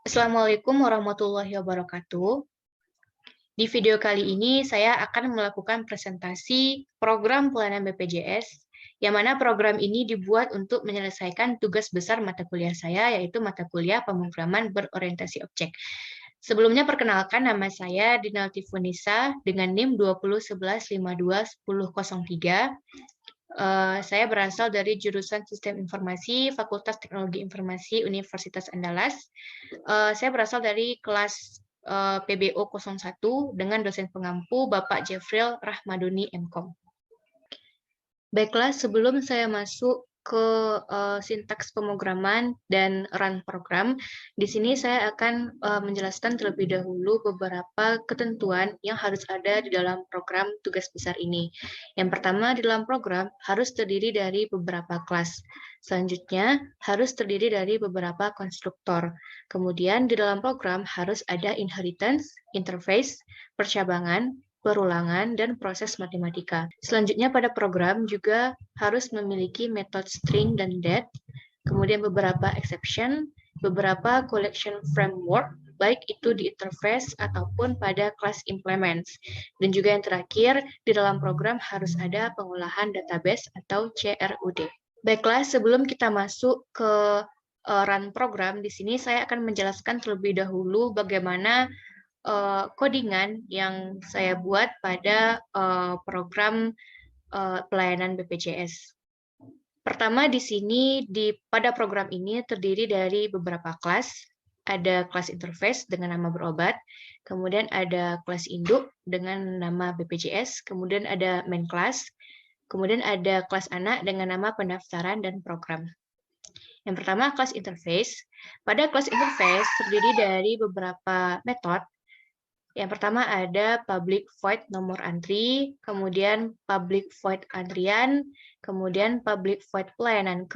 Assalamualaikum warahmatullahi wabarakatuh. Di video kali ini saya akan melakukan presentasi program pelayanan BPJS, yang mana program ini dibuat untuk menyelesaikan tugas besar mata kuliah saya, yaitu mata kuliah pemrograman berorientasi objek. Sebelumnya perkenalkan, nama saya Dinalti Funisa dengan NIM 2011521003. Saya berasal dari jurusan Sistem Informasi, Fakultas Teknologi Informasi, Universitas Andalas. Saya berasal dari kelas PBO 01 dengan dosen pengampu Bapak Jeffrey Rahmadoni MKom. Baiklah, sebelum saya masuk ke sintaks pemrograman dan run program, di sini saya akan menjelaskan terlebih dahulu beberapa ketentuan yang harus ada di dalam program tugas besar ini. Yang pertama, di dalam program harus terdiri dari beberapa kelas. Selanjutnya, harus terdiri dari beberapa konstruktor. Kemudian, di dalam program harus ada inheritance, interface, percabangan, perulangan, dan proses matematika. Selanjutnya pada program juga harus memiliki metode string dan det, kemudian beberapa exception, beberapa collection framework, baik itu di interface ataupun pada class implements. Dan juga yang terakhir, di dalam program harus ada pengolahan database atau CRUD. Baiklah, sebelum kita masuk ke run program, di sini saya akan menjelaskan terlebih dahulu bagaimana codingan yang saya buat pada program pelayanan BPJS. Pertama, di sini pada program ini terdiri dari beberapa kelas. Ada kelas interface dengan nama berobat, kemudian ada kelas induk dengan nama BPJS, kemudian ada main class, kemudian ada kelas anak dengan nama pendaftaran dan program. Yang pertama, kelas interface. Pada kelas interface terdiri dari beberapa metode. Yang pertama ada public void nomor antri, kemudian public void antrian, kemudian public void pelayanan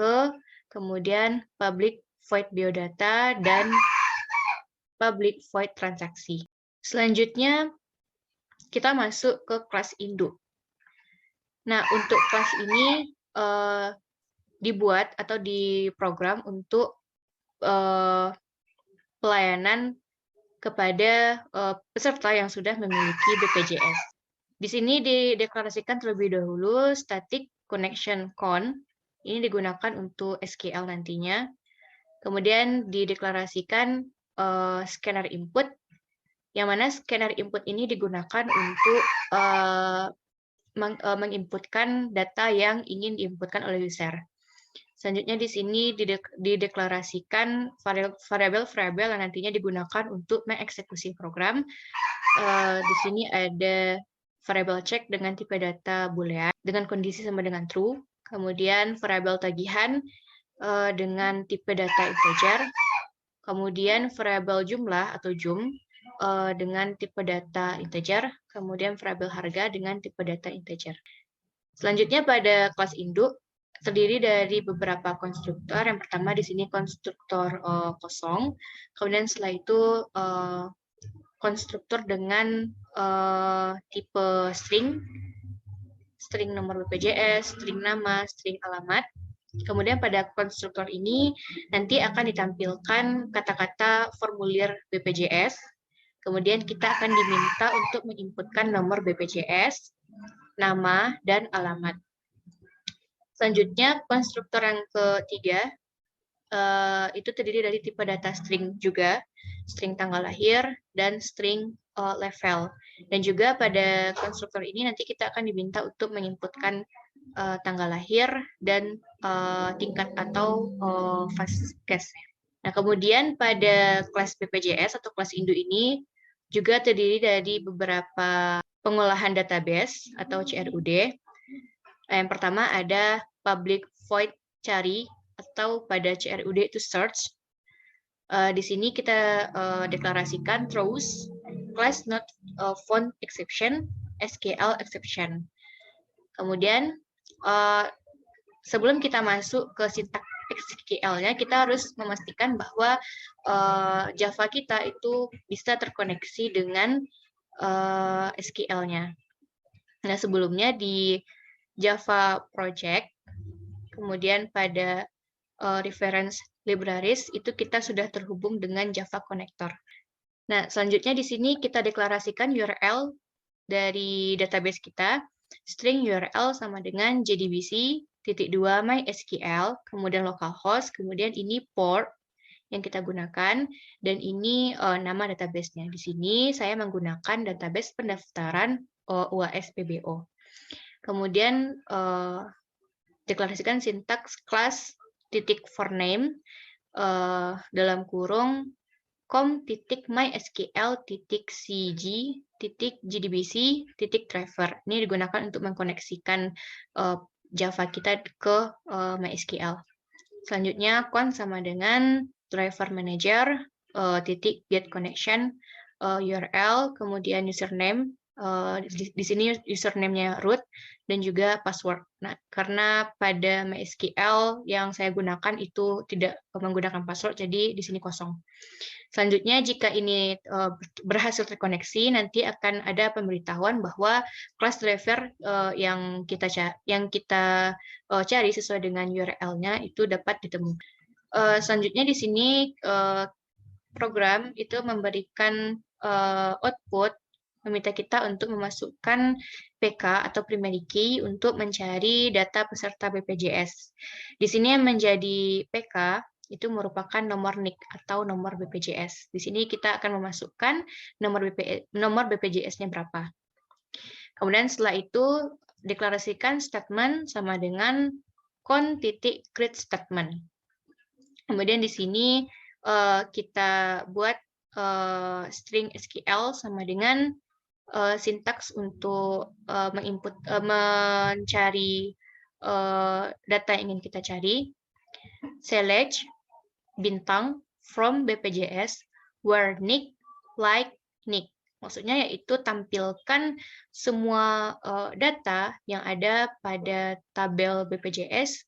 kemudian public void biodata, dan public void transaksi. Selanjutnya, kita masuk ke kelas induk. Nah, untuk kelas ini dibuat atau diprogram untuk pelayanan kepada peserta yang sudah memiliki BPJS. Di sini dideklarasikan terlebih dahulu static connection con, ini digunakan untuk SQL nantinya. Kemudian dideklarasikan scanner input, yang mana scanner input ini digunakan untuk menginputkan data yang ingin diinputkan oleh user. Selanjutnya di sini dideklarasikan variabel-variabel yang nantinya digunakan untuk mengeksekusi program. Di sini ada variabel check dengan tipe data boolean dengan kondisi sama dengan true. Kemudian variabel tagihan dengan tipe data integer. Kemudian variabel jumlah atau jum dengan tipe data integer. Kemudian variabel harga dengan tipe data integer. Selanjutnya pada kelas induk terdiri dari beberapa konstruktor. Yang pertama di sini konstruktor kosong, kemudian setelah itu konstruktor dengan tipe string, string nomor BPJS, string nama, string alamat. Kemudian pada konstruktor ini nanti akan ditampilkan kata-kata formulir BPJS. Kemudian kita akan diminta untuk menginputkan nomor BPJS, nama, dan alamat. Selanjutnya, konstruktor yang ketiga, itu terdiri dari tipe data string juga, string tanggal lahir, dan string level. Dan juga pada konstruktor ini nanti kita akan diminta untuk menginputkan tanggal lahir dan tingkat atau fast case. Nah, kemudian pada kelas BPJS atau kelas induk ini juga terdiri dari beberapa pengolahan database atau CRUD. Yang pertama ada public void cari atau pada CRUD itu search. Di sini kita deklarasikan throws class not found exception, SQL exception. Kemudian sebelum kita masuk ke sintaks SQL-nya, kita harus memastikan bahwa Java kita itu bisa terkoneksi dengan SQL-nya. Nah, sebelumnya di Java Project, kemudian pada reference libraries, itu kita sudah terhubung dengan Java Connector. Nah, selanjutnya di sini kita deklarasikan URL dari database kita. String URL sama dengan JDBC, _2 MySQL, kemudian localhost, kemudian ini port yang kita gunakan, dan ini nama database-nya. Di sini saya menggunakan database pendaftaran UAS PBO. Kemudian deklarasikan sintaks class _forName dalam kurung com.mysql.cg.jdbc.driver. Ini digunakan untuk mengkoneksikan Java kita ke MySQL. Selanjutnya const sama dengan driver manager .get connection URL, kemudian username. Di sini username-nya root dan juga password. Nah, karena pada MySQL yang saya gunakan itu tidak menggunakan password, jadi di sini kosong. Selanjutnya, jika ini berhasil terkoneksi, nanti akan ada pemberitahuan bahwa class driver yang kita cari sesuai dengan URL-nya itu dapat ditemukan. Selanjutnya di sini program itu memberikan output, meminta kita untuk memasukkan PK atau primary key untuk mencari data peserta BPJS. Di sini yang menjadi PK itu merupakan nomor NIK atau nomor BPJS. Di sini kita akan memasukkan nomor BPJS-nya berapa. Kemudian setelah itu deklarasikan statement sama dengan con.create statement. Kemudian di sini kita buat string SQL sama dengan sintaks untuk mencari data yang ingin kita cari. Select bintang from BPJS where NIK like NIK. Maksudnya yaitu tampilkan semua data yang ada pada tabel BPJS,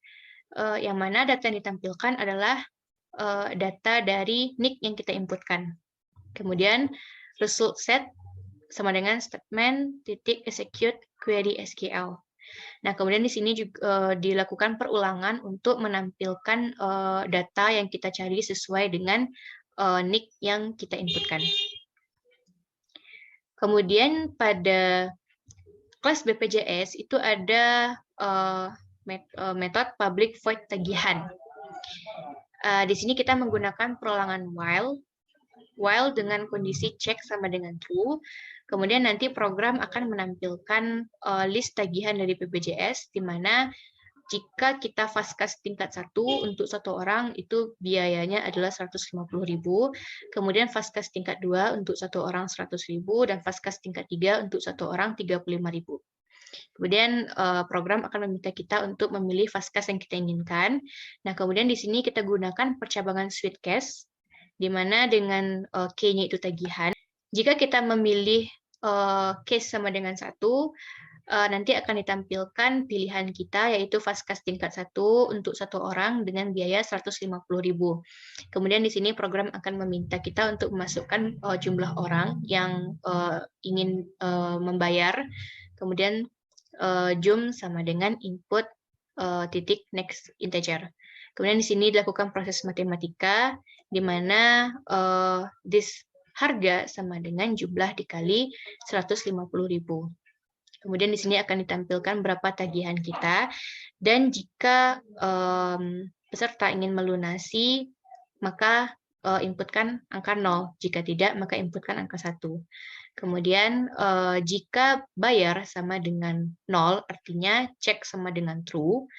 yang mana data yang ditampilkan adalah data dari NIK yang kita inputkan. Kemudian result set sama dengan statement .execute query SQL. Nah, kemudian di sini juga dilakukan perulangan untuk menampilkan data yang kita cari sesuai dengan NIK yang kita inputkan. Kemudian pada kelas BPJS itu ada metode public void tagihan. Di sini kita menggunakan perulangan while dengan kondisi check sama dengan true. Kemudian nanti program akan menampilkan list tagihan dari BPJS, di mana jika kita Faskas tingkat 1 untuk satu orang itu biayanya adalah 150.000, kemudian Faskas tingkat 2 untuk satu orang 100.000, dan Faskas tingkat 3 untuk satu orang 35.000. Kemudian program akan meminta kita untuk memilih Faskas yang kita inginkan. Nah, kemudian di sini kita gunakan percabangan suite case, di mana dengan K-nya itu tagihan. Jika kita memilih case sama dengan 1, nanti akan ditampilkan pilihan kita, yaitu Faskas tingkat 1 untuk satu orang dengan biaya 150.000. Kemudian di sini program akan meminta kita untuk memasukkan jumlah orang yang ingin membayar, kemudian jum sama dengan input titik next integer. Kemudian di sini dilakukan proses matematika, di mana this harga sama dengan jumlah dikali 150.000. Kemudian di sini akan ditampilkan berapa tagihan kita, dan jika peserta ingin melunasi, maka inputkan angka 0. Jika tidak, maka inputkan angka 1. Kemudian jika bayar sama dengan 0, artinya cek sama dengan true,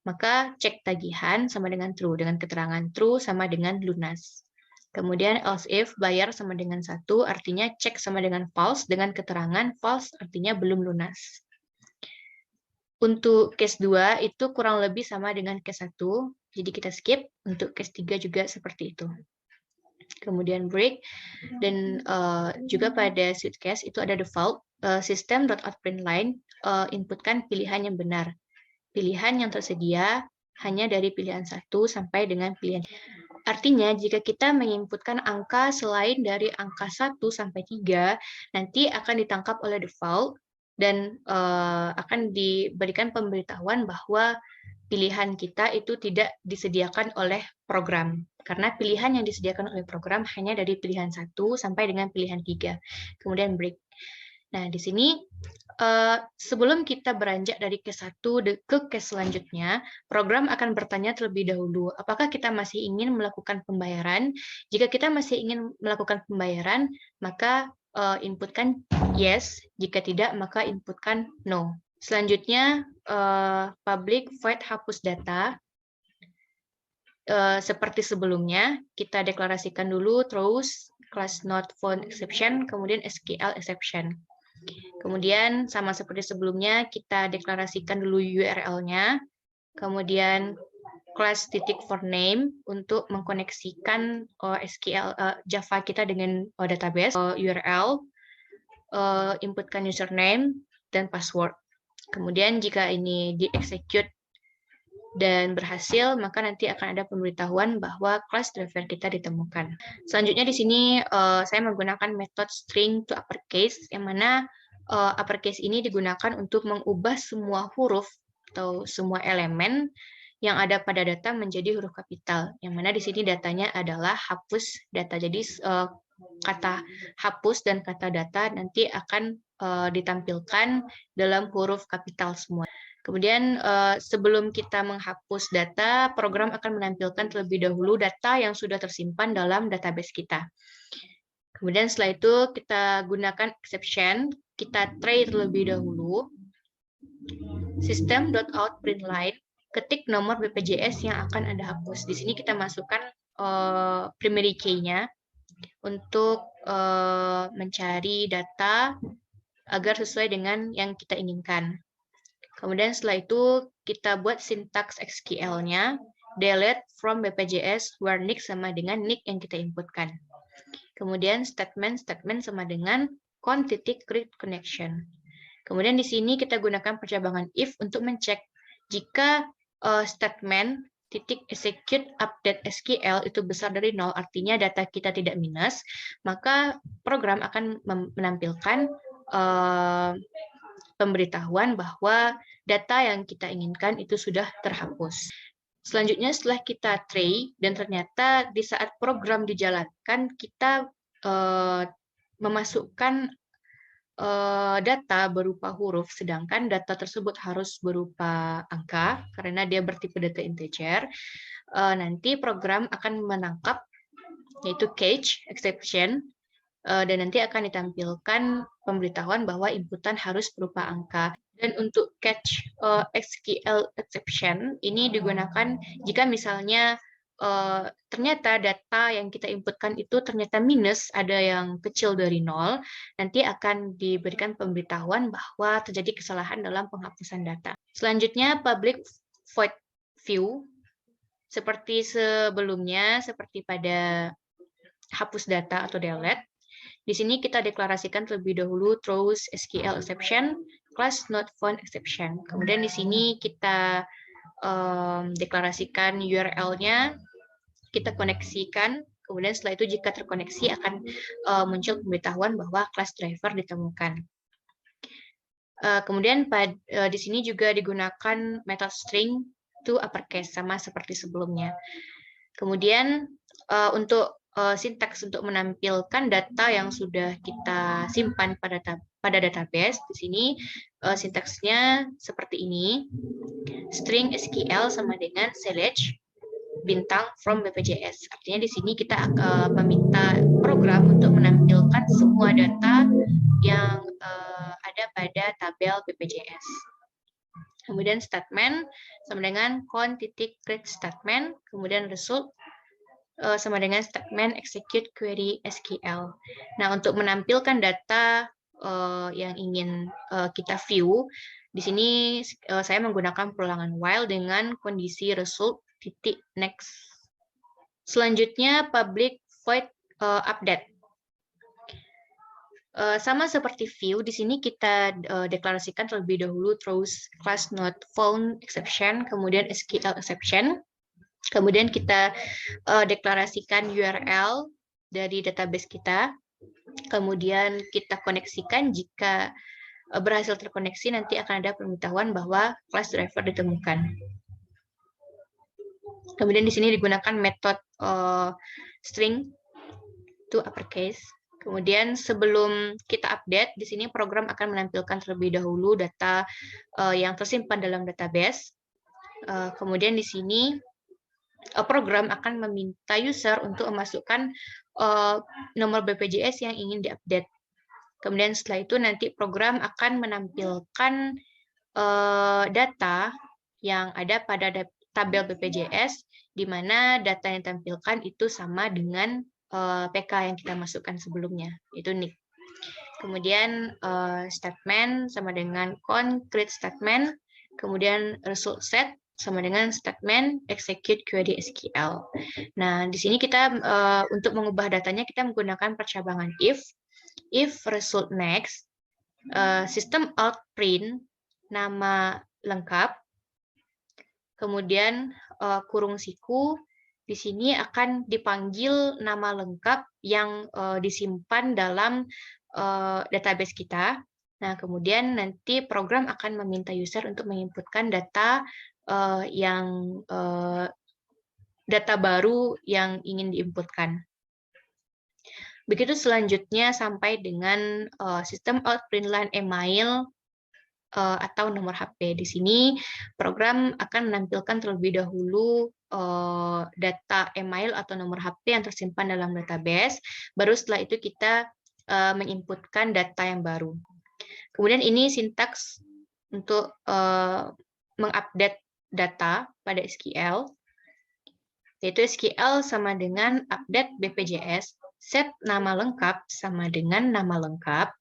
maka cek tagihan sama dengan true, dengan keterangan true sama dengan lunas. Kemudian else if bayar sama dengan 1, artinya cek sama dengan false, dengan keterangan false, artinya belum lunas. Untuk case 2 itu kurang lebih sama dengan case 1, jadi kita skip. Untuk case 3 juga seperti itu. Kemudian break, dan juga pada suite case itu ada default, system.outPrintLine, inputkan pilihan yang benar. Pilihan yang tersedia hanya dari pilihan 1 sampai dengan pilihan. Artinya, jika kita menginputkan angka selain dari angka 1 sampai 3, nanti akan ditangkap oleh default dan akan diberikan pemberitahuan bahwa pilihan kita itu tidak disediakan oleh program. Karena pilihan yang disediakan oleh program hanya dari pilihan 1 sampai dengan pilihan 3. Kemudian break. Nah, di sini sebelum kita beranjak dari case 1 ke case selanjutnya, program akan bertanya terlebih dahulu, apakah kita masih ingin melakukan pembayaran? Jika kita masih ingin melakukan pembayaran, maka inputkan yes, jika tidak, maka inputkan no. Selanjutnya, public void hapus data. Seperti sebelumnya, kita deklarasikan dulu throws class not found exception, kemudian SQL exception. Kemudian sama seperti sebelumnya, kita deklarasikan dulu URL-nya, kemudian class titik for name untuk mengkoneksikan SQL Java kita dengan database, URL, inputkan username dan password. Kemudian jika ini di-execute dan berhasil, maka nanti akan ada pemberitahuan bahwa class driver kita ditemukan. Selanjutnya di sini saya menggunakan metode string to uppercase, yang mana uppercase ini digunakan untuk mengubah semua huruf atau semua elemen yang ada pada data menjadi huruf kapital, yang mana di sini datanya adalah hapus data. Jadi kata hapus dan kata data nanti akan ditampilkan dalam huruf kapital semua. Kemudian sebelum kita menghapus data, program akan menampilkan terlebih dahulu data yang sudah tersimpan dalam database kita. Kemudian setelah itu kita gunakan exception, kita try terlebih dahulu. System.out.println, ketik nomor BPJS yang akan Anda hapus. Di sini kita masukkan primary key-nya untuk mencari data agar sesuai dengan yang kita inginkan. Kemudian setelah itu kita buat sintaks SQL-nya, delete from BPJS where nick sama dengan nick yang kita inputkan. Kemudian statement sama dengan con.create connection. Kemudian di sini kita gunakan percabangan if untuk mencek jika statement titik execute update SQL itu besar dari 0, artinya data kita tidak minus, maka program akan menampilkan pemberitahuan bahwa data yang kita inginkan itu sudah terhapus. Selanjutnya setelah kita try dan ternyata di saat program dijalankan kita memasukkan data berupa huruf, sedangkan data tersebut harus berupa angka karena dia bertipe data integer, nanti program akan menangkap yaitu catch exception, dan nanti akan ditampilkan pemberitahuan bahwa inputan harus berupa angka. Dan untuk catch SQL exception ini digunakan jika misalnya ternyata data yang kita inputkan itu ternyata minus, ada yang kecil dari 0, nanti akan diberikan pemberitahuan bahwa terjadi kesalahan dalam penghapusan data. Selanjutnya public void view, seperti sebelumnya, seperti pada hapus data atau delete. Di sini kita deklarasikan terlebih dahulu throws SQL exception, class not found exception. Kemudian di sini kita deklarasikan URL-nya, kita koneksikan, kemudian setelah itu jika terkoneksi akan muncul pemberitahuan bahwa class driver ditemukan. Kemudian di sini juga digunakan method string to uppercase, sama seperti sebelumnya. Kemudian untuk sintaks untuk menampilkan data yang sudah kita simpan pada database, di sini sintaksnya seperti ini. String SQL sama dengan select bintang from BPJS. Artinya di sini kita meminta program untuk menampilkan semua data yang ada pada tabel BPJS. Kemudian statement sama dengan con.create statement, kemudian result sama dengan statement execute query SQL. Nah, untuk menampilkan data yang ingin kita view, di sini saya menggunakan perulangan while dengan kondisi result titik next. Selanjutnya public void update. Sama seperti view, di sini kita deklarasikan terlebih dahulu throws class not found exception, kemudian SQL exception. Kemudian kita deklarasikan URL dari database kita. Kemudian kita koneksikan, jika berhasil terkoneksi nanti akan ada pemberitahuan bahwa class driver ditemukan. Kemudian di sini digunakan metode string to uppercase. Kemudian sebelum kita update, di sini program akan menampilkan terlebih dahulu data yang tersimpan dalam database. Kemudian di sini program akan meminta user untuk memasukkan nomor BPJS yang ingin diupdate. Kemudian setelah itu nanti program akan menampilkan data yang ada pada tabel BPJS, di mana data yang ditampilkan itu sama dengan PK yang kita masukkan sebelumnya, itu NIK. Kemudian statement sama dengan concrete statement, kemudian result set sama dengan statement execute query SQL. Nah, di sini kita untuk mengubah datanya kita menggunakan percabangan if result next, system out print nama lengkap, kemudian kurung siku, di sini akan dipanggil nama lengkap yang disimpan dalam database kita. Nah, kemudian nanti program akan meminta user untuk menginputkan data data baru yang ingin diinputkan. Begitu selanjutnya sampai dengan sistem out print line email atau nomor HP. Di sini program akan menampilkan terlebih dahulu data email atau nomor HP yang tersimpan dalam database. Baru setelah itu kita menginputkan data yang baru. Kemudian ini sintaks untuk mengupdate data pada SQL, yaitu SQL sama dengan update BPJS, set nama lengkap sama dengan nama lengkap,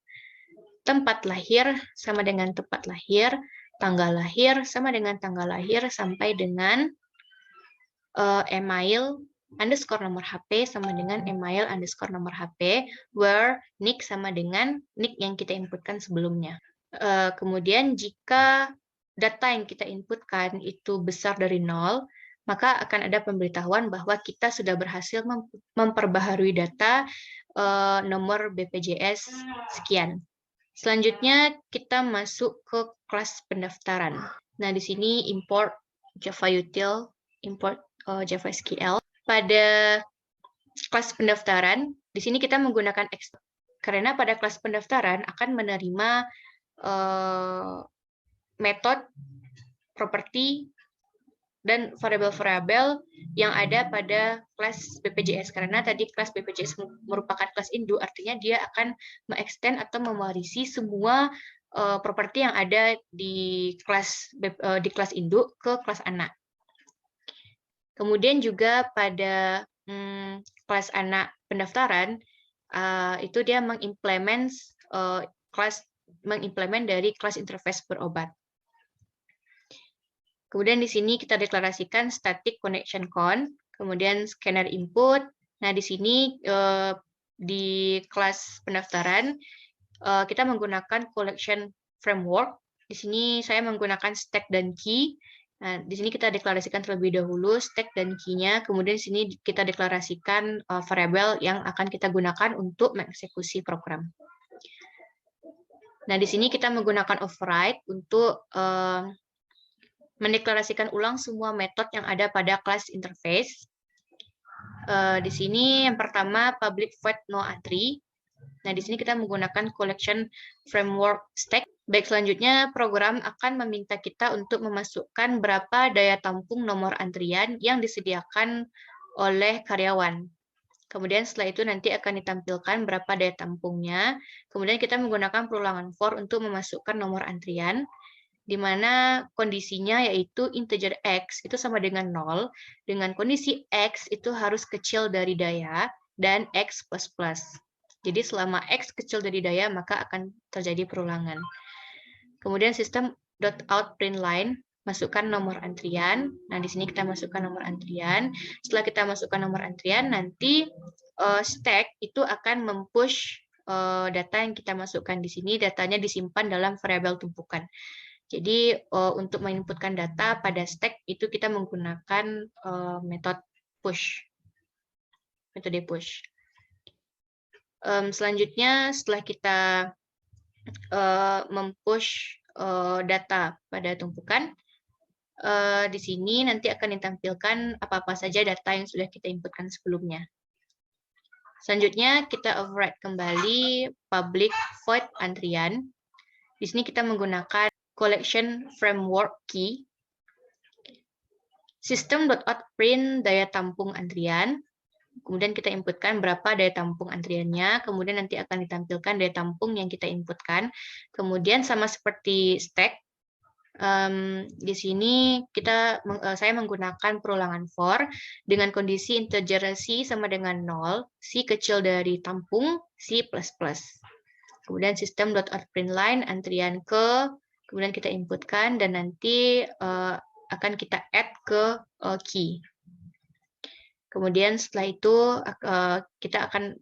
tempat lahir sama dengan tempat lahir, tanggal lahir sama dengan tanggal lahir, sampai dengan email underscore nomor HP sama dengan email underscore nomor HP, where nick sama dengan nick yang kita inputkan sebelumnya. Kemudian jika data yang kita inputkan itu besar dari 0, maka akan ada pemberitahuan bahwa kita sudah berhasil memperbaharui data nomor BPJS sekian. Selanjutnya kita masuk ke kelas pendaftaran. Nah, di sini import Java Util, import Java SQL. Pada kelas pendaftaran, di sini kita menggunakan export. Karena pada kelas pendaftaran akan menerima metode, properti, dan variabel-variabel yang ada pada kelas BPJS. Karena tadi kelas BPJS merupakan kelas induk, artinya dia akan mengextend atau mewarisi semua properti yang ada di kelas induk ke kelas anak. Kemudian juga pada kelas anak pendaftaran, itu dia mengimplement dari kelas interface berobat. Kemudian di sini kita deklarasikan static connection con, kemudian scanner input. Nah, di sini di kelas pendaftaran kita menggunakan collection framework. Di sini saya menggunakan stack dan key. Nah, di sini kita deklarasikan terlebih dahulu stack dan key-nya, kemudian di sini kita deklarasikan variabel yang akan kita gunakan untuk mengeksekusi program. Nah, di sini kita menggunakan override untuk mendeklarasikan ulang semua metode yang ada pada kelas interface. Di sini yang pertama public void no entry. Nah, di sini kita menggunakan collection framework stack. Baik, selanjutnya program akan meminta kita untuk memasukkan berapa daya tampung nomor antrian yang disediakan oleh karyawan. Kemudian setelah itu nanti akan ditampilkan berapa daya tampungnya. Kemudian kita menggunakan perulangan for untuk memasukkan nomor antrian, di mana kondisinya yaitu integer x itu sama dengan 0, dengan kondisi x itu harus kecil dari daya, dan x plus plus. Jadi selama x kecil dari daya, maka akan terjadi perulangan. Kemudian sistem .out print line, masukkan nomor antrian. Nah, di sini kita masukkan nomor antrian. Setelah kita masukkan nomor antrian, nanti stack itu akan mempush data yang kita masukkan di sini, datanya disimpan dalam variabel tumpukan. Jadi untuk menginputkan data pada stack itu kita menggunakan metode metode push. Selanjutnya setelah kita mempush data pada tumpukan, Di sini nanti akan ditampilkan apa-apa saja data yang sudah kita inputkan sebelumnya. Selanjutnya kita override kembali public void antrian. Di sini kita menggunakan collection framework key. System.out_print daya tampung antrian. Kemudian kita inputkan berapa daya tampung antriannya, kemudian nanti akan ditampilkan daya tampung yang kita inputkan. Kemudian sama seperti stack, di sini saya menggunakan perulangan for dengan kondisi integer C sama dengan 0, C kecil dari tampung, C++. Kemudian system.out_println antrian ke, kemudian kita inputkan dan nanti akan kita add ke key. Kemudian setelah itu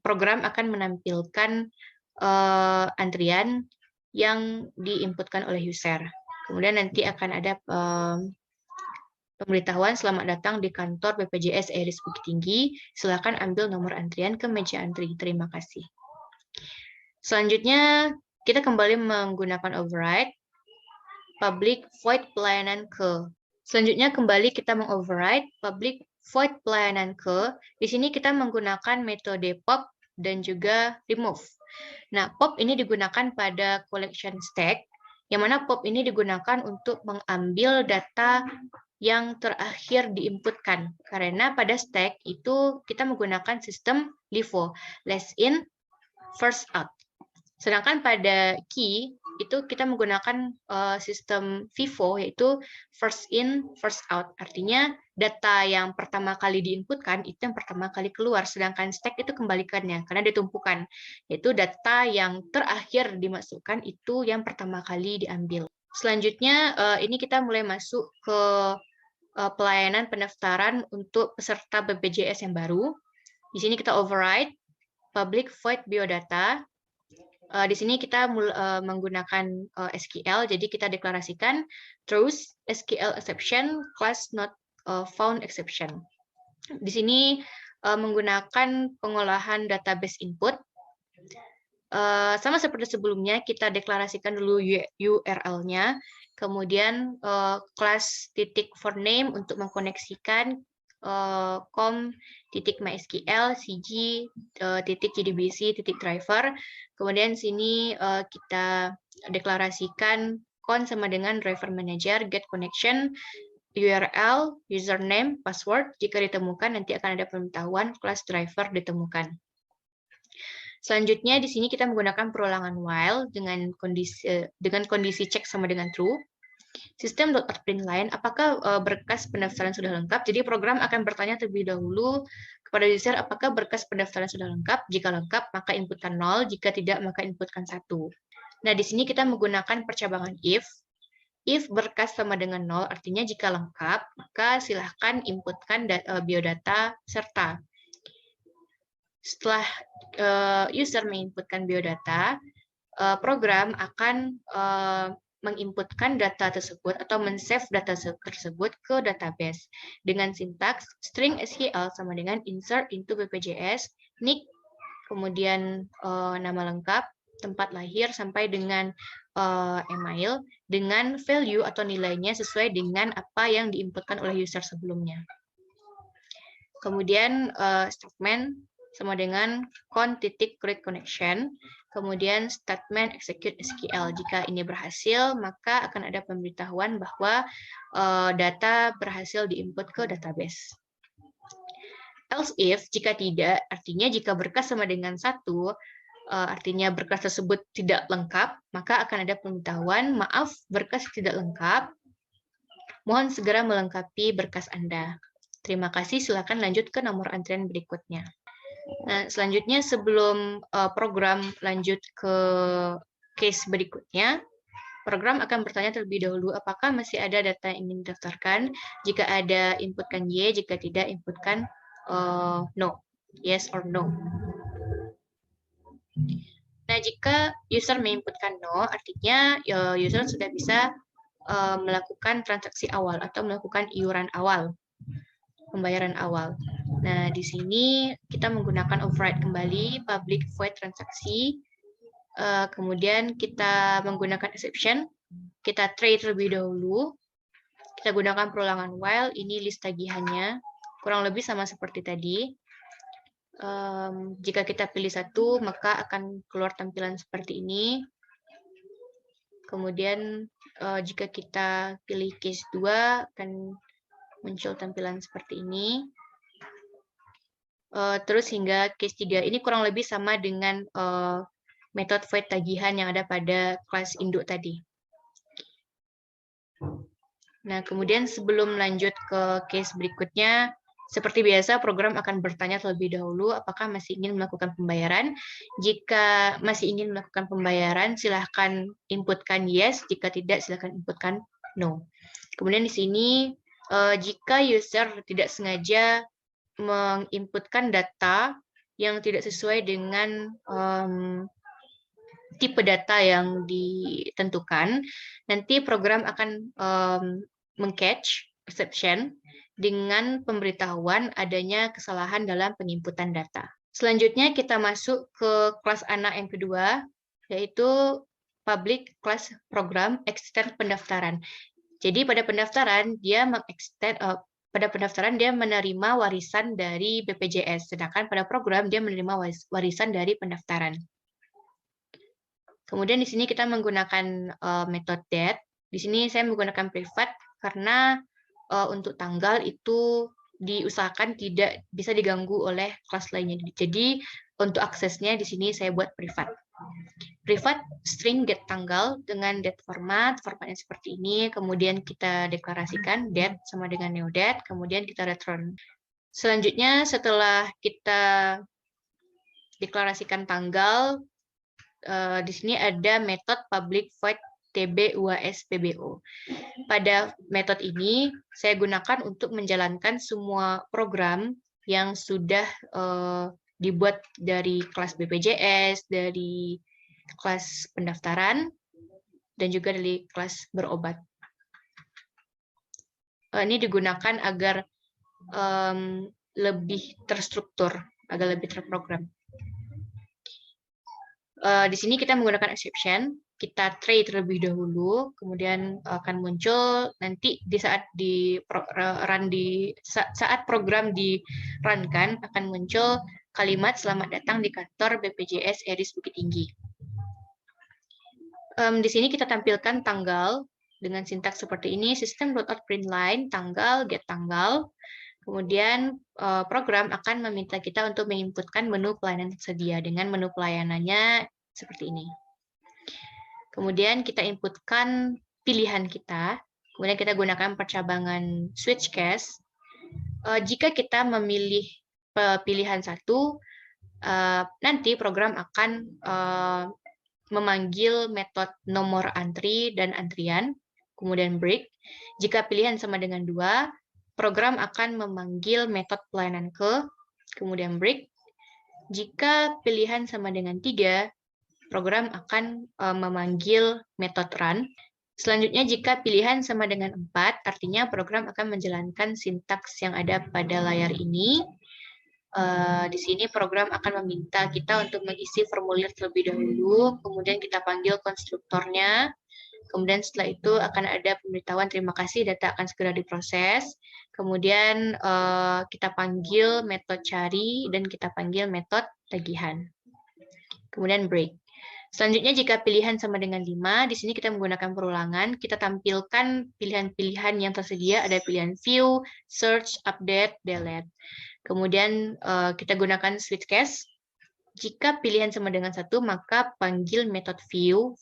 program akan menampilkan antrian yang diinputkan oleh user. Kemudian nanti akan ada pemberitahuan selamat datang di kantor BPJS Iris Bukit Tinggi. Silakan ambil nomor antrian ke meja antri. Terima kasih. Selanjutnya kita kembali menggunakan override public void pelayanan ke. Selanjutnya kembali kita mengoverride public void pelayanan ke. Di sini kita menggunakan metode pop dan juga remove. Nah, pop ini digunakan pada collection stack, yang mana pop ini digunakan untuk mengambil data yang terakhir diinputkan. Karena pada stack itu kita menggunakan sistem LIFO, last in, first out. Sedangkan pada key itu kita menggunakan sistem FIFO, yaitu first in, first out. Artinya data yang pertama kali diinputkan itu yang pertama kali keluar, sedangkan stack itu kembalikannya karena ditumpukan, yaitu data yang terakhir dimasukkan itu yang pertama kali diambil. Selanjutnya ini kita mulai masuk ke pelayanan pendaftaran untuk peserta BPJS yang baru. Di sini kita override public void biodata. Di sini kita menggunakan SQL, jadi kita deklarasikan throws SQL exception class not found exception. Di sini menggunakan pengolahan database input. Sama seperti sebelumnya, kita deklarasikan dulu URL-nya, kemudian class titik for name untuk mengkoneksikan com.mysql cg .jdbc .driver. Kemudian sini kita deklarasikan con sama dengan driver manager get connection URL username password. Jika ditemukan nanti akan ada pemberitahuan class driver ditemukan. Selanjutnya di sini kita menggunakan perulangan while dengan kondisi check sama dengan true. System.out_println, apakah berkas pendaftaran sudah lengkap? Jadi program akan bertanya terlebih dahulu kepada user apakah berkas pendaftaran sudah lengkap. Jika lengkap, maka inputkan 0. Jika tidak, maka inputkan 1. Nah, di sini kita menggunakan percabangan if. If berkas sama dengan 0, artinya jika lengkap, maka silahkan inputkan biodata serta. Setelah user menginputkan biodata, program akan menginputkan data tersebut atau men-save data tersebut ke database dengan sintaks string SQL sama dengan insert into BPJS, NIK, kemudian nama lengkap, tempat lahir sampai dengan email dengan value atau nilainya sesuai dengan apa yang diinputkan oleh user sebelumnya. Kemudian statement sama dengan con.create connection. Kemudian statement execute SQL. Jika ini berhasil, maka akan ada pemberitahuan bahwa data berhasil diinput ke database. Else if, jika tidak, artinya jika berkas sama dengan 1, artinya berkas tersebut tidak lengkap, maka akan ada pemberitahuan, maaf, berkas tidak lengkap, mohon segera melengkapi berkas Anda. Terima kasih, silakan lanjut ke nomor antrian berikutnya. Nah, selanjutnya sebelum program lanjut ke case berikutnya, program akan bertanya terlebih dahulu apakah masih ada data yang ingin didaftarkan. Jika ada, inputkan Y, jika tidak, inputkan no, yes or no. Nah, jika user menginputkan no, artinya user sudah bisa melakukan transaksi awal atau melakukan iuran awal, pembayaran awal. Nah, di sini kita menggunakan override kembali public void transaksi. Kemudian kita menggunakan exception. Kita try terlebih dahulu. Kita gunakan perulangan while, ini list tagihannya, kurang lebih sama seperti tadi. Jika kita pilih satu, maka akan keluar tampilan seperti ini. Kemudian jika kita pilih case 2, akan muncul tampilan seperti ini. Terus hingga case 3, ini kurang lebih sama dengan metode void tagihan yang ada pada kelas induk tadi. Nah, kemudian sebelum lanjut ke case berikutnya, seperti biasa program akan bertanya terlebih dahulu apakah masih ingin melakukan pembayaran. Jika masih ingin melakukan pembayaran, silahkan inputkan yes, jika tidak silahkan inputkan no. Kemudian di sini jika user tidak sengaja menginputkan data yang tidak sesuai dengan tipe data yang ditentukan, nanti program akan meng-catch exception dengan pemberitahuan adanya kesalahan dalam penginputan data. Selanjutnya kita masuk ke kelas anak yang kedua, yaitu public class program extend pendaftaran. Jadi pada pendaftaran dia menerima warisan dari BPJS, sedangkan pada program dia menerima warisan dari pendaftaran. Kemudian di sini kita menggunakan metode that. Di sini saya menggunakan privat karena untuk tanggal itu diusahakan tidak bisa diganggu oleh kelas lainnya. Jadi untuk aksesnya di sini saya buat privat. Privat string get tanggal dengan date formatnya seperti ini. Kemudian kita deklarasikan date sama dengan new date. Kemudian kita return. Selanjutnya setelah kita deklarasikan tanggal, di sini ada metode public void tb uas pbo. Pada metode ini saya gunakan untuk menjalankan semua program yang sudah dibuat dari kelas BPJS, dari kelas pendaftaran, dan juga dari kelas berobat. Ini digunakan agar lebih terstruktur, agar lebih terprogram. Di sini kita menggunakan exception, kita try terlebih dahulu, kemudian akan muncul nanti di saat saat program di-runkan akan muncul kalimat selamat datang di kantor BPJS Eris Bukit Tinggi. Di sini kita tampilkan tanggal dengan sintaks seperti ini, system.out.println tanggal get tanggal. Kemudian program akan meminta kita untuk menginputkan menu pelayanan tersedia dengan menu pelayanannya seperti ini. Kemudian kita inputkan pilihan kita. Kemudian kita gunakan percabangan switch case. Jika kita memilih pilihan satu, nanti program akan memanggil metode nomor antri dan antrian, kemudian break. Jika pilihan sama dengan 2, program akan memanggil metode pelayanan ke, kemudian break. Jika pilihan sama dengan 3, program akan memanggil metode run. Selanjutnya, jika pilihan sama dengan 4, artinya program akan menjalankan sintaks yang ada pada layar ini. Di sini program akan meminta kita untuk mengisi formulir terlebih dahulu, kemudian kita panggil konstruktornya. Kemudian setelah itu akan ada pemberitahuan terima kasih data akan segera diproses. Kemudian kita panggil metode cari dan kita panggil metode tagihan. Kemudian break. Selanjutnya jika pilihan sama dengan 5, di sini kita menggunakan perulangan, kita tampilkan pilihan-pilihan yang tersedia, ada pilihan view, search, update, delete. Kemudian kita gunakan switch case. Jika pilihan sama dengan 1, maka panggil metode view.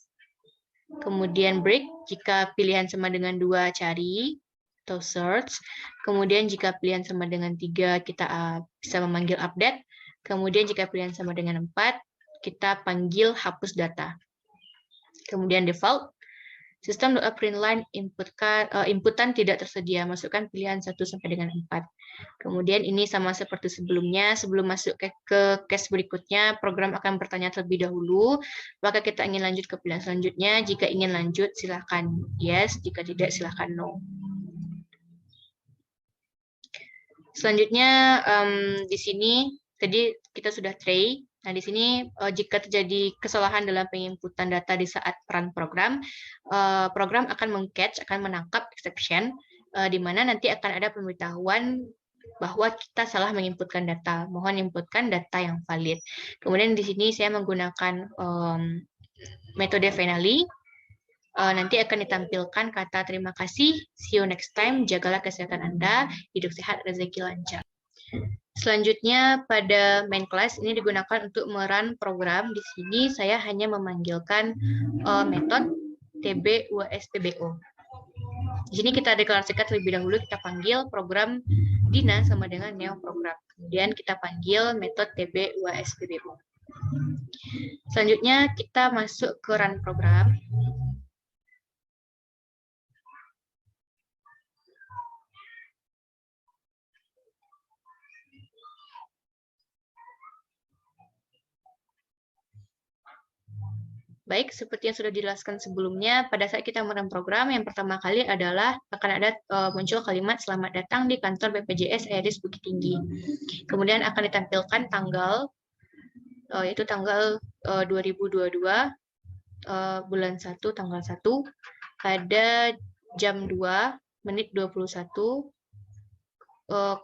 Kemudian break, jika pilihan sama dengan 2, cari atau search. Kemudian jika pilihan sama dengan 3, kita bisa memanggil update. Kemudian jika pilihan sama dengan 4, kita panggil hapus data. Kemudian default, system.out.println inputan tidak tersedia, masukkan pilihan 1 sampai dengan 4. Kemudian ini sama seperti sebelumnya, sebelum masuk ke case berikutnya, program akan bertanya terlebih dahulu, maka kita ingin lanjut ke pilihan selanjutnya. Jika ingin lanjut, silakan yes, jika tidak, silakan no. Selanjutnya, di sini tadi kita sudah try. Nah, di sini jika terjadi kesalahan dalam penginputan data di saat run program, program akan meng-catch, akan menangkap exception. di mana nanti akan ada pemberitahuan bahwa kita salah menginputkan data. Mohon inputkan data yang valid. Kemudian di sini saya menggunakan metode finally. Nanti akan ditampilkan kata terima kasih, see you next time, jagalah kesehatan Anda, hidup sehat, rezeki lancar. Selanjutnya pada main class ini digunakan untuk merun program. Di sini saya hanya memanggilkan metode TB UAS PBO. Di sini kita deklarasikan terlebih dahulu, kita panggil program Dina sama dengan neo program. Kemudian kita panggil metode TB UAS PBO. Selanjutnya kita masuk ke run program. Baik, seperti yang sudah dijelaskan sebelumnya, pada saat kita merun program, yang pertama kali adalah akan ada muncul kalimat selamat datang di kantor BPJS Aedes Bukit Tinggi. Kemudian akan ditampilkan tanggal, yaitu tanggal 2022, bulan 1, tanggal 1, pada jam 2, menit 21, 01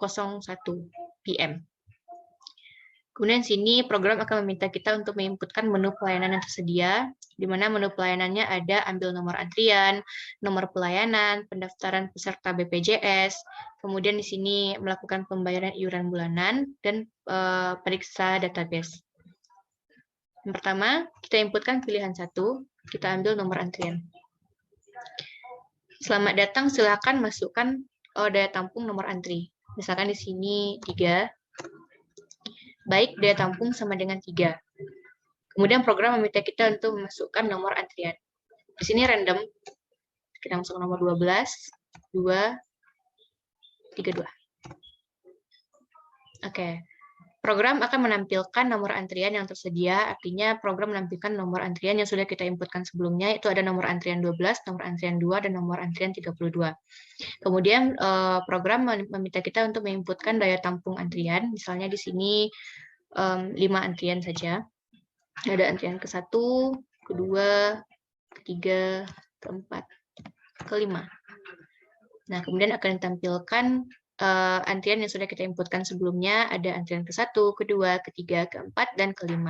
PM. Kemudian sini program akan meminta kita untuk menginputkan menu pelayanan yang tersedia, di mana menu pelayanannya ada ambil nomor antrian, nomor pelayanan, pendaftaran peserta BPJS, kemudian di sini melakukan pembayaran iuran bulanan, dan periksa database. Yang pertama, kita inputkan pilihan 1, kita ambil nomor antrian. Selamat datang, silakan masukkan daya tampung nomor antri. Misalkan di sini 3. Baik, daya tampung sama dengan 3. Kemudian program meminta kita untuk memasukkan nomor antrian. Di sini random. Kita masuk nomor 12, 2, 32. Oke. Program akan menampilkan nomor antrian yang tersedia, artinya program menampilkan nomor antrian yang sudah kita inputkan sebelumnya, itu ada nomor antrian 12, nomor antrian 2, dan nomor antrian 32. Kemudian program meminta kita untuk menginputkan daya tampung antrian, misalnya di sini 5 antrian saja. Ada antrian ke-1, ke-2, ke-3, ke-4, ke-5. Nah, kemudian akan ditampilkan antrian yang sudah kita inputkan sebelumnya, ada antrian ke-1, ke-2, ke-3, ke-4, dan ke-5.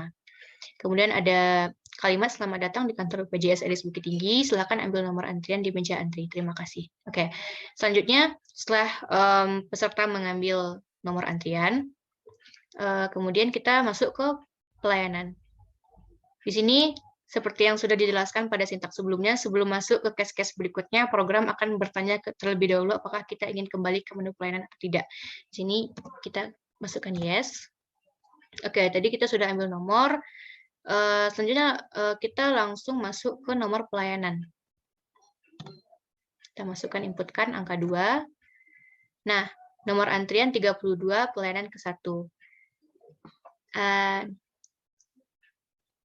Kemudian ada kalimat selamat datang di kantor BPJS Aedes Bukit Tinggi, silakan ambil nomor antrian di meja antri. Terima kasih. Oke. Selanjutnya, setelah peserta mengambil nomor antrian, kemudian kita masuk ke pelayanan. Di sini, seperti yang sudah dijelaskan pada sintaks sebelumnya, sebelum masuk ke case-case berikutnya, program akan bertanya terlebih dahulu apakah kita ingin kembali ke menu pelayanan atau tidak. Di sini kita masukkan yes. Oke, tadi kita sudah ambil nomor. Selanjutnya kita langsung masuk ke nomor pelayanan. Kita masukkan inputkan angka 2. Nah, nomor antrian 32, pelayanan ke-1.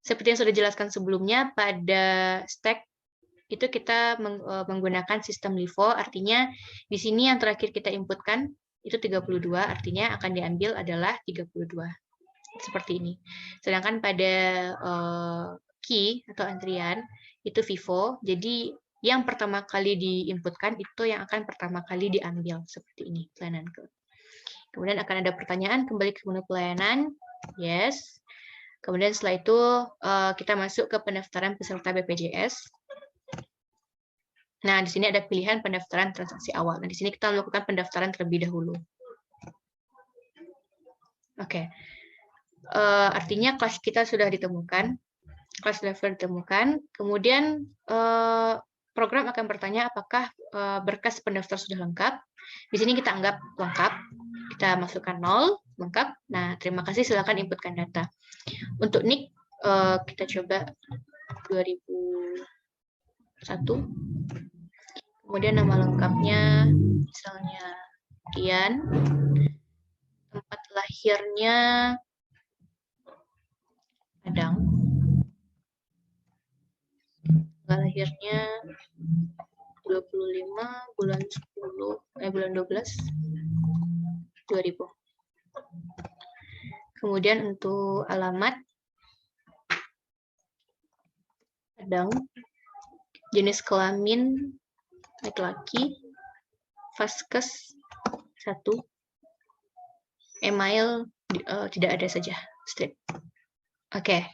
Seperti yang sudah dijelaskan sebelumnya, pada stack itu kita menggunakan sistem LIFO, artinya di sini yang terakhir kita inputkan itu 32, artinya akan diambil adalah 32. Seperti ini. Sedangkan pada key atau antrian itu FIFO, jadi yang pertama kali diinputkan itu yang akan pertama kali diambil, seperti ini pelayanan ke. Kemudian akan ada pertanyaan kembali ke menu pelayanan, yes. Kemudian setelah itu kita masuk ke pendaftaran peserta BPJS. Nah, di sini ada pilihan pendaftaran transaksi awal. Nah, di sini kita melakukan pendaftaran terlebih dahulu. Oke. Artinya kelas kita sudah ditemukan, kelas level ditemukan. Kemudian program akan bertanya apakah berkas pendaftar sudah lengkap. Di sini kita anggap lengkap. Kita masukkan 0, lengkap. Nah, terima kasih, silakan inputkan data. Untuk NIK, kita coba 2001. Kemudian nama lengkapnya, misalnya Dian. Tempat lahirnya Padang. Tanggal lahirnya 25 bulan 12 2000. Kemudian untuk alamat Padang, jenis kelamin laki-laki, Vaskes 1, email tidak ada saja, strip. Oke.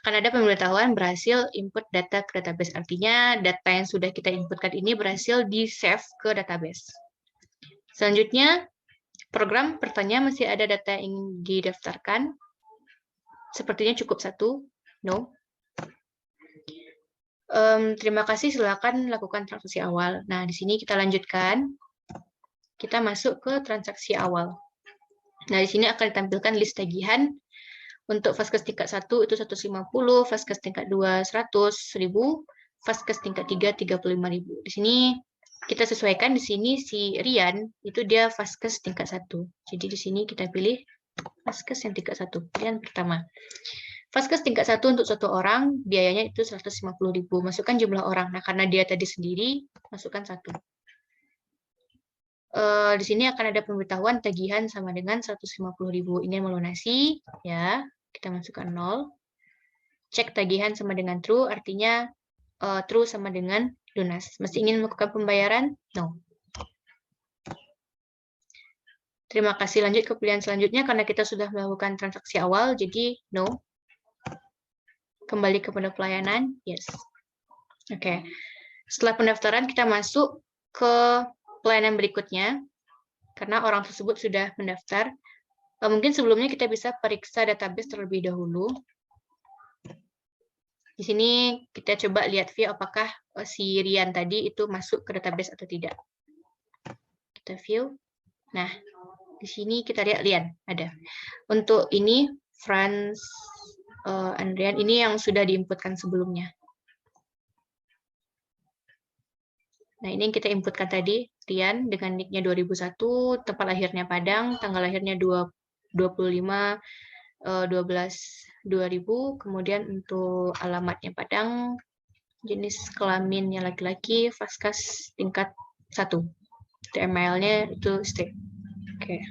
Akan ada pemberitahuan berhasil input data ke database. Artinya data yang sudah kita inputkan ini berhasil di-save ke database. Selanjutnya, program bertanya masih ada data yang didaftarkan. Sepertinya cukup 1. No. Terima kasih, silakan lakukan transaksi awal. Nah, di sini kita lanjutkan. Kita masuk ke transaksi awal. Nah, di sini akan ditampilkan list tagihan. Untuk Vaskes tingkat 1 itu 150, Vaskes tingkat 2 100.000, Vaskes tingkat 3 35.000. Di sini kita sesuaikan, di sini si Rian itu dia Vaskes tingkat 1. Jadi di sini kita pilih Vaskes yang tingkat 1, Rian pertama. Vaskes tingkat 1 untuk satu orang biayanya itu 150.000. Masukkan jumlah orang. Nah, karena dia tadi sendiri, masukkan 1. Di sini akan ada pemberitahuan tagihan sama dengan 150.000. Ingin melunasi, ya, kita masukkan 0. Cek tagihan sama dengan true, artinya true sama dengan lunas. Masih ingin melakukan pembayaran? No. Terima kasih, lanjut ke pilihan selanjutnya karena kita sudah melakukan transaksi awal, jadi no. Kembali ke menu pelayanan, yes. Oke. Setelah pendaftaran, kita masuk ke pelayanan berikutnya, karena orang tersebut sudah mendaftar. Mungkin sebelumnya kita bisa periksa database terlebih dahulu. Di sini kita coba lihat view apakah si Rian tadi itu masuk ke database atau tidak. Kita view. Nah, di sini kita lihat Rian ada. Untuk ini Franz Andrian ini yang sudah diinputkan sebelumnya. Nah, ini yang kita inputkan tadi, Rian dengan nicknya 2001, tempat lahirnya Padang, tanggal lahirnya 25/12/2000, kemudian untuk alamatnya Padang, jenis kelaminnya laki-laki, Vaskes tingkat 1. Emailnya itu strip. Oke.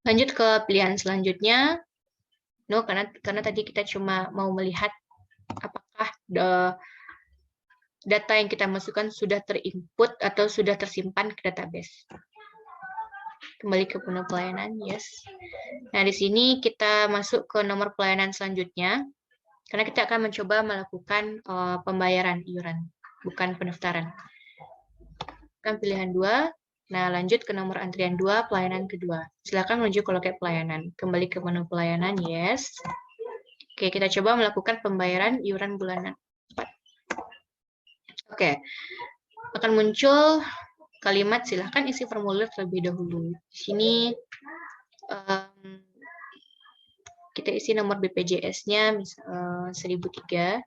Lanjut ke pilihan selanjutnya. No, karena tadi kita cuma mau melihat apakah data yang kita masukkan sudah terinput atau sudah tersimpan ke database. Kembali ke menu pelayanan, yes. Nah, di sini kita masuk ke nomor pelayanan selanjutnya, karena kita akan mencoba melakukan pembayaran iuran, bukan pendaftaran. Kan pilihan 2. Nah, lanjut ke nomor antrian 2, pelayanan kedua. Silakan menuju ke loket pelayanan. Kembali ke menu pelayanan, yes. Oke, kita coba melakukan pembayaran iuran bulanan 4. Oke, akan muncul kalimat silakan isi formulir terlebih dahulu. Di sini kita isi nomor BPJS-nya 1003.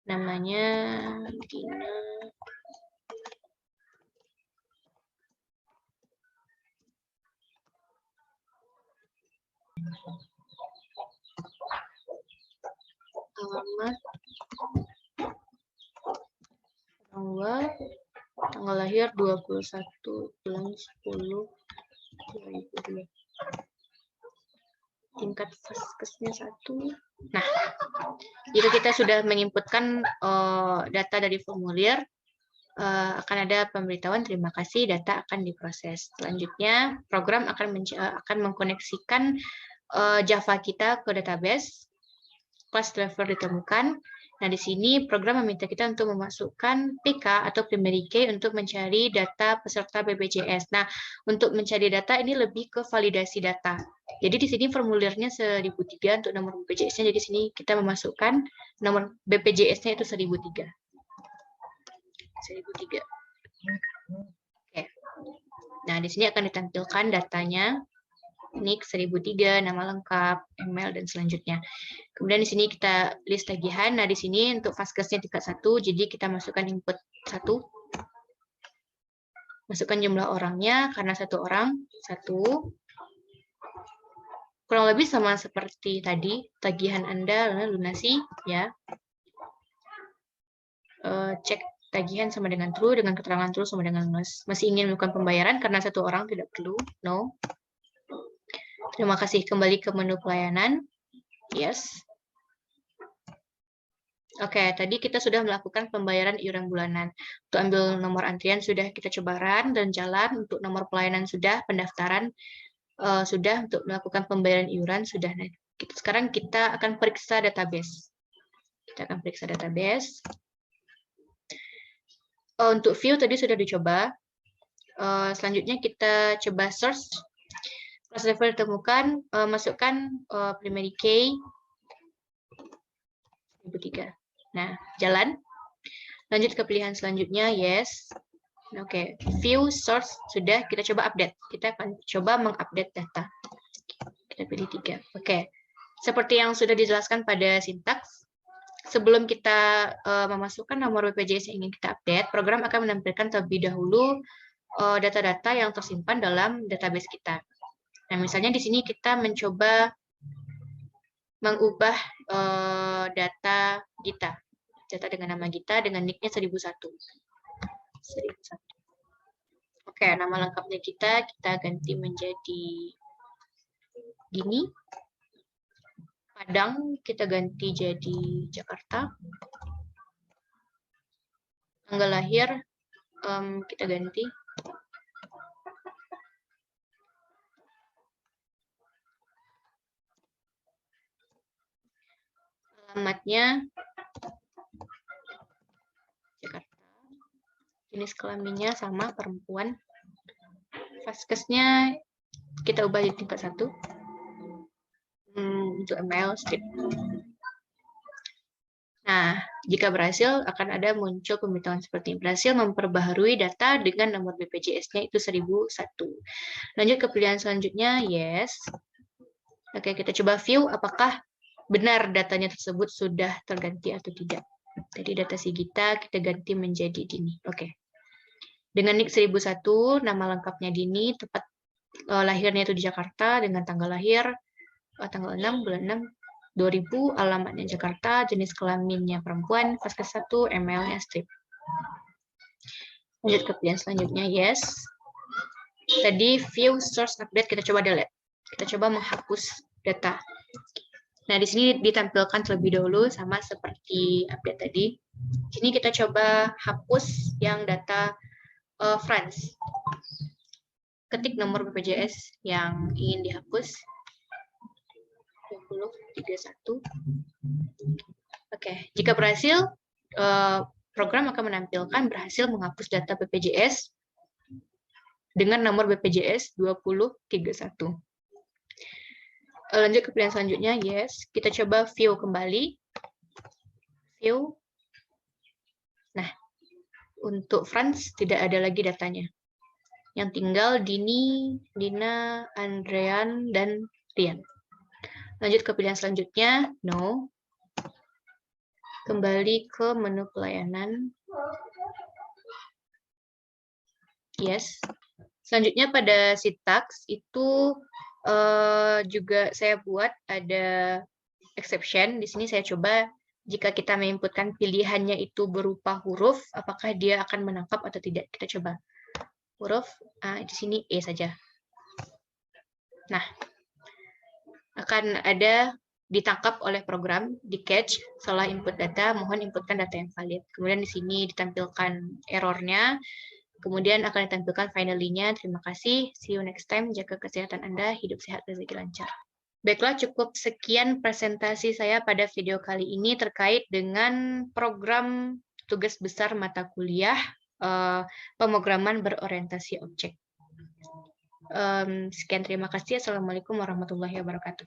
Namanya Dina. Alamat, tanggal lahir 21/10/2002. Tingkat Vaskesnya 1. Nah, jika kita sudah menginputkan data dari formulir, akan ada pemberitahuan terima kasih data akan diproses. Selanjutnya, program akan mengkoneksikan Java kita ke database. Class driver ditemukan. Nah, di sini program meminta kita untuk memasukkan PK atau primary key untuk mencari data peserta BPJS. Nah, untuk mencari data ini lebih ke validasi data. Jadi di sini formulirnya 1003 untuk nomor BPJS-nya. Jadi di sini kita memasukkan nomor BPJS-nya itu 1003. 1003. Oke. Nah, di sini akan ditampilkan datanya. Nick 1003, nama lengkap, email, dan selanjutnya. Kemudian di sini kita list tagihan. Nah, di sini untuk Vaskesnya tingkat 1, jadi kita masukkan input 1. Masukkan jumlah orangnya, karena 1 orang, 1. Kurang lebih sama seperti tadi, tagihan Anda, lunasi, ya. Cek tagihan sama dengan true, dengan keterangan true sama dengan lunas. Masih ingin melakukan pembayaran, karena 1 orang tidak perlu, no. Terima kasih, kembali ke menu pelayanan. Yes. Oke, tadi kita sudah melakukan pembayaran iuran bulanan. Untuk ambil nomor antrian sudah kita coba run dan jalan. Untuk nomor pelayanan sudah, pendaftaran sudah, untuk melakukan pembayaran iuran sudah. Nah, sekarang kita akan periksa database. Kita akan periksa database. Untuk view tadi sudah dicoba. Selanjutnya kita coba search. Kelas level ditemukan, masukkan primary key 1003. Nah, jalan. Lanjut ke pilihan selanjutnya, yes. Oke, view source sudah, kita coba update. Kita akan coba mengupdate data. Kita pilih 3. Oke. Seperti yang sudah dijelaskan pada sintaks, sebelum kita memasukkan nomor BPJS yang ingin kita update, program akan menampilkan terlebih dahulu data-data yang tersimpan dalam database kita. Nah, misalnya di sini kita mencoba mengubah data Gita. Data dengan nama Gita dengan nick-nya 1001. Oke, nama lengkapnya kita ganti menjadi gini. Padang kita ganti jadi Jakarta. Tanggal lahir kita ganti. Alamatnya Jakarta. Jenis kelaminnya sama, perempuan. Vaskesnya kita ubah di tingkat 1. Untuk email strip. Nah, jika berhasil akan ada muncul pemberitahuan seperti berhasil memperbaharui data dengan nomor BPJS-nya itu 1001. Lanjut ke pilihan selanjutnya, yes. Oke, kita coba view apakah benar datanya tersebut sudah terganti atau tidak. Jadi data si Gita kita ganti menjadi Dini. Oke. Dengan nick 1001, nama lengkapnya Dini, tepat lahirnya itu di Jakarta dengan tanggal lahir tanggal 6 bulan 6 2000, alamatnya Jakarta, jenis kelaminnya perempuan, vaskes 1, emailnya strip. Lanjut ke pilihan selanjutnya, yes. Tadi view source update kita coba delete. Kita coba menghapus data. Nah, di sini ditampilkan terlebih dahulu sama seperti update tadi. Di sini kita coba hapus yang data France. Ketik nomor BPJS yang ingin dihapus. 2031. Oke, jika berhasil, program akan menampilkan berhasil menghapus data BPJS dengan nomor BPJS 2031. Lanjut ke pilihan selanjutnya, yes. Kita coba view kembali. View. Nah, untuk France tidak ada lagi datanya. Yang tinggal Dini, Dina, Andrean, dan Rian. Lanjut ke pilihan selanjutnya, no. Kembali ke menu pelayanan. Yes. Selanjutnya pada sintaks itu juga saya buat ada exception. Di sini saya coba jika kita menginputkan pilihannya itu berupa huruf, apakah dia akan menangkap atau tidak. Kita coba. Huruf, di sini E saja. Nah, akan ada ditangkap oleh program, di catch, salah input data, mohon inputkan data yang valid. Kemudian di sini ditampilkan errornya, kemudian akan ditampilkan finally-nya. Terima kasih, see you next time, jaga kesehatan Anda, hidup sehat, rezeki lancar. Baiklah, cukup sekian presentasi saya pada video kali ini terkait dengan program tugas besar mata kuliah pemrograman berorientasi objek. Sekian, terima kasih. Assalamualaikum warahmatullahi wabarakatuh.